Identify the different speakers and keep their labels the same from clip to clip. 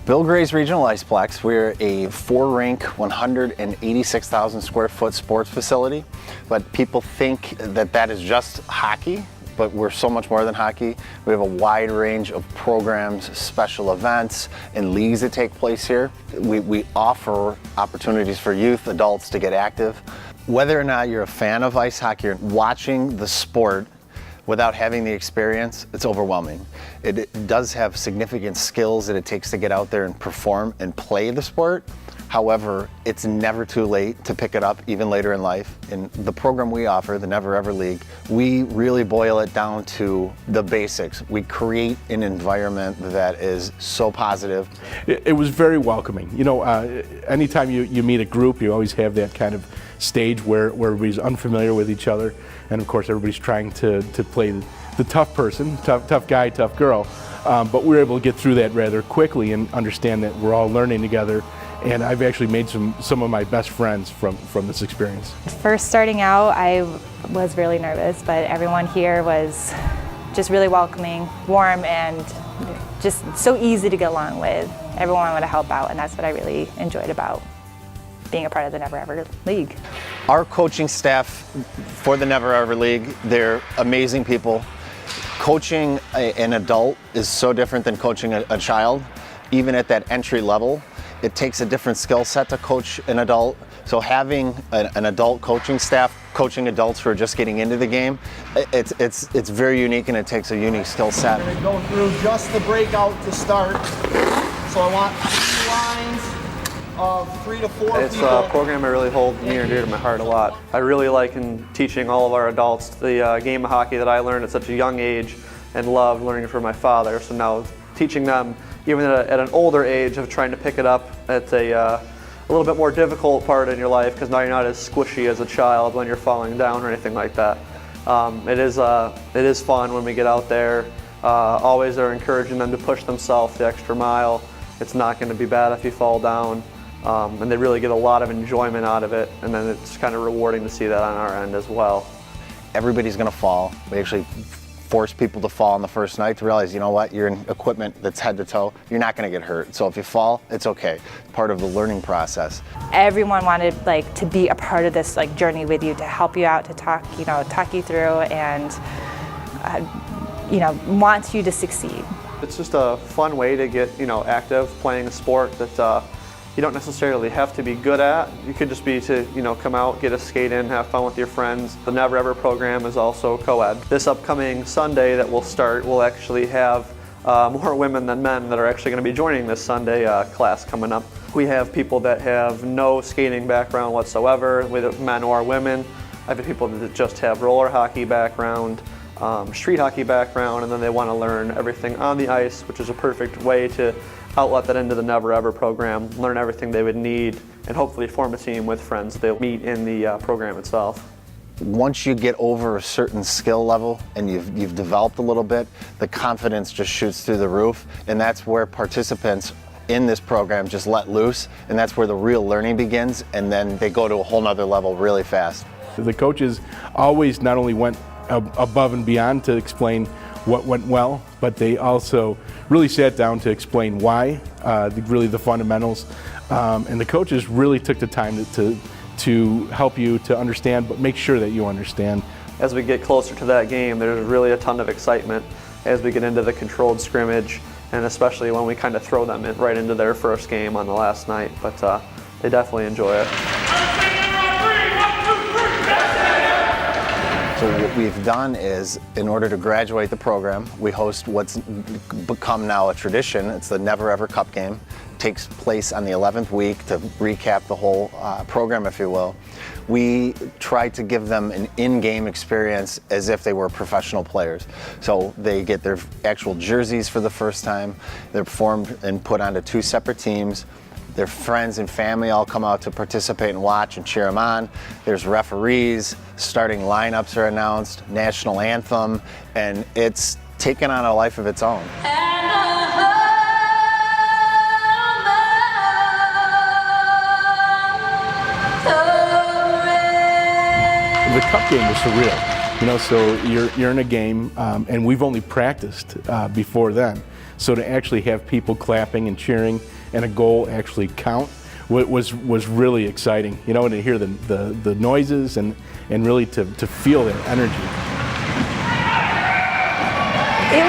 Speaker 1: Bill Gray's Regional Iceplex, we're a 4-rink, 186,000 square foot sports facility, but people think that that is just hockey, but we're so much more than hockey. We have a wide range of programs, special events, and leagues that take place here. We offer opportunities for youth, adults to get active. Whether or not you're a fan of ice hockey or watching the sport, without having the experience, it's overwhelming. It does have significant skills that it takes to get out there and perform and play the sport. However, it's never too late to pick it up, even later in life. In the program we offer, the Never Ever League, we really boil it down to the basics. We create an environment that is so positive.
Speaker 2: It was very welcoming. You know, anytime you meet a group, you always have that kind of stage where everybody's unfamiliar with each other, and of course everybody's trying to play the tough person, tough guy, tough girl. But we were able to get through that rather quickly and understand that we're all learning together. And I've actually made some of my best friends from this experience.
Speaker 3: First starting out, I was really nervous, but everyone here was just really welcoming, warm, and just so easy to get along with. Everyone wanted to help out, and that's what I really enjoyed about being a part of the Never Ever League.
Speaker 1: Our coaching staff for the Never Ever League, they're amazing people. Coaching an adult is so different than coaching a child. Even at that entry level, it takes a different skill set to coach an adult. So having an adult coaching staff coaching adults who are just getting into the game, it's very unique, and it takes a unique skill set.
Speaker 4: We're going to go through just the breakout to start. So I want 2 lines of 3 to 4 people.
Speaker 5: It's a program I really hold near and dear to my heart a lot. I really like in teaching all of our adults the game of hockey that I learned at such a young age and loved learning from my father. So now teaching them, even at an older age, of trying to pick it up, it's a little bit more difficult part in your life, because now you're not as squishy as a child when you're falling down or anything like that. It is fun when we get out there. Always are encouraging them to push themselves the extra mile. It's not going to be bad if you fall down, and they really get a lot of enjoyment out of it, and then it's kind of rewarding to see that on our end as well.
Speaker 1: Everybody's going to fall. We actually force people to fall on the first night to realize, you know what, you're in equipment that's head to toe, you're not going to get hurt. So if you fall, it's okay. It's part of the learning process.
Speaker 3: Everyone wanted to be a part of this journey with you, to help you out, to talk you through, and wants you to succeed.
Speaker 5: It's just a fun way to get active, playing a sport that you don't necessarily have to be good at. You could just be to come out, get a skate in, have fun with your friends. The Never Ever program is also co-ed. This upcoming Sunday that we'll start, we'll actually have more women than men that are actually going to be joining this Sunday class coming up. We have people that have no skating background whatsoever, whether men or women. I've had people that just have roller hockey background, street hockey background, and then they want to learn everything on the ice, which is a perfect way to outlet that into the Never Ever program, learn everything they would need, and hopefully form a team with friends they'll meet in the program itself.
Speaker 1: Once you get over a certain skill level and you've developed a little bit, the confidence just shoots through the roof, and that's where participants in this program just let loose, and that's where the real learning begins, and then they go to a whole nother level really fast.
Speaker 2: The coaches always not only went above and beyond to explain what went well, but they also really sat down to explain why, really the fundamentals, and the coaches really took the time to help you to understand, but make sure that you understand.
Speaker 5: As we get closer to that game, there's really a ton of excitement as we get into the controlled scrimmage, and especially when we kind of throw them right into their first game on the last night, but they definitely enjoy it.
Speaker 1: So what we've done is, in order to graduate the program, we host what's become now a tradition. It's the Never Ever Cup game. It takes place on the 11th week to recap the whole program, if you will. We try to give them an in-game experience as if they were professional players. So they get their actual jerseys for the first time. They're formed and put onto 2 separate teams. Their friends and family all come out to participate and watch and cheer them on. There's referees, starting lineups are announced, national anthem, and it's taken on a life of its own.
Speaker 2: The cup game was surreal. You know, so you're in a game, and we've only practiced before then. So to actually have people clapping and cheering and a goal actually count was really exciting. You know, and to hear the noises and really to feel that energy.
Speaker 3: It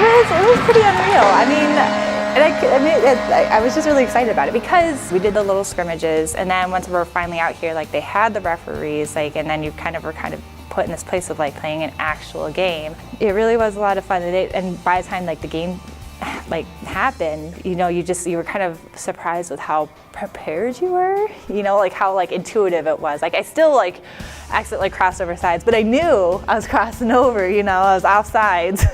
Speaker 3: was pretty unreal. I mean, I was just really excited about it because we did the little scrimmages, and then once we were finally out here, like they had the referees, like, and then you were kind of put in this place of like playing an actual game. It really was a lot of fun, and by the time like the game like happened, you know, you were kind of surprised with how prepared you were, you know, like how like intuitive it was. Like I still like accidentally crossed over sides, but I knew I was crossing over, you know, I was off sides.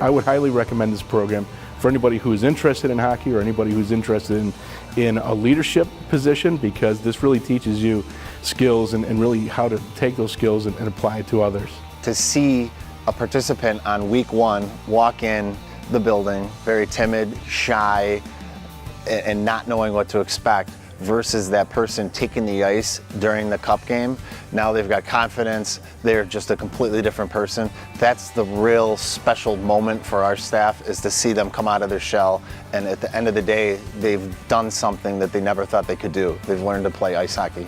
Speaker 2: I would highly recommend this program for anybody who is interested in hockey or anybody who's interested in a leadership position, because this really teaches you skills and really how to take those skills and apply it to others.
Speaker 1: To see a participant on week 1 walk in the building, very timid, shy, and not knowing what to expect, versus that person taking the ice during the cup game. Now they've got confidence, they're just a completely different person. That's the real special moment for our staff, is to see them come out of their shell, and at the end of the day, they've done something that they never thought they could do. They've learned to play ice hockey.